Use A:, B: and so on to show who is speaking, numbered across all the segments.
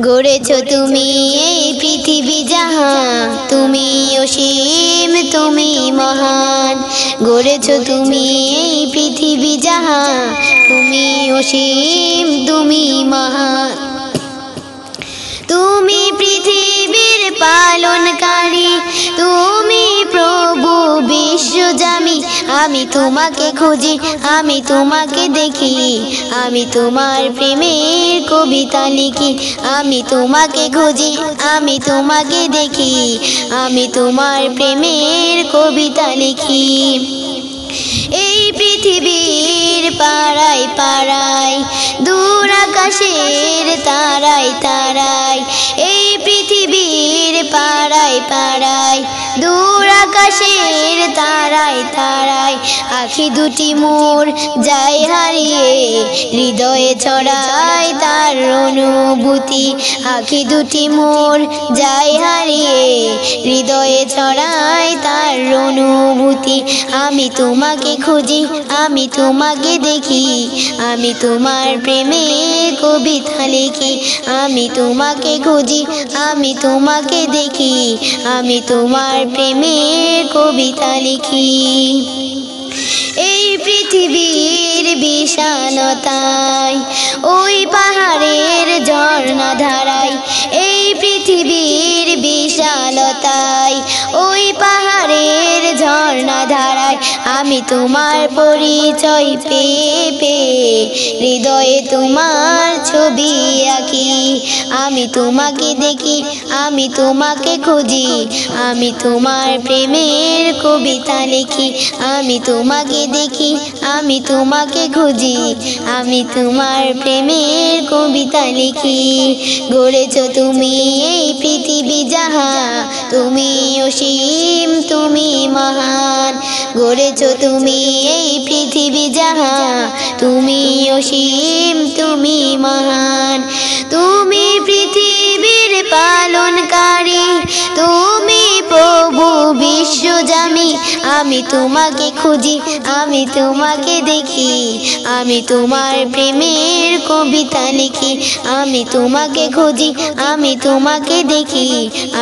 A: গড়েছো তুমি এই পৃথিবী জাহান, তুমি অসীম তুমি মহান। গড়েছো তুমি এই পৃথিবী জাহান, তুমি অসীম তুমি মহান। তুমি পৃথিবীর পালনকারী, তুমি প্রভু বিশ্বজামি। আমি তোমাকে খুঁজি, আমি তোমাকে দেখি, আমি তোমার প্রেমের কবিতা লিখি। আমি তোমাকে খুঁজি, আমি তোমাকে দেখি, আমি তোমার প্রেমের কবিতা লিখি। এই পৃথিবীর পাড়ায় পাড়ায়, দূর আকাশের তারায় তারায়। এই পৃথিবীর পাড়ায় পাড়ায়, দূর আকাশের তারায় তারায়। আখি দুটি মোর যায় হারিয়ে, হৃদয়ে ছড়ায় তার অনুভূতি। আখি দুটি মোর যায় হারিয়ে, হৃদয়ে ছড়ায় তার অনুভূতি। আমি তোমাকে খুঁজি, আমি তোমাকে দেখি, আমি তোমার প্রেমে কবিতা লিখি। আমি তোমাকে খুঁজি, আমি তোমাকে দেখি, আমি তোমার প্রেমের কবিতা লিখি। এই পৃথিবীর বিশালতায়, ওই পাহাড়ের ঝর্ণা ধারায়। এই পৃথিবীর বিশালতায়, ওই পাহাড়ের ঝর্ণা ধারায়। আমি তোমার পরিচয় পেয়ে পেয়ে, হৃদয়ে তোমার ছবি আঁকি। আমি তোমাকে দেখি, আমি তোমাকে খুঁজি, আমি তোমার প্রেমের কবিতা লিখি। আমি তোমাকে দেখি, আমি তোমাকে খুঁজি, আমি তোমার প্রেমের কবিতা লিখি। গড়েছো তুমি এই পৃথিবী জাহান, তুমি অসীম তুমি মহান। গড়েছো তুমি এই পৃথিবী জাহান, তুমি অসীম তুমি মহান। তুমি পৃথিবীর পালনকারী, তুমি প্রভু বিশ্বজামি। আমি তোমাকে খুঁজি, আমি তোমাকে দেখি, আমি তোমার প্রেমের কবিতা লিখি। আমি তোমাকে খুঁজি, আমি তোমাকে দেখি,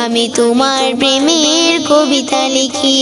A: আমি তোমার প্রেমের কবিতা লিখি।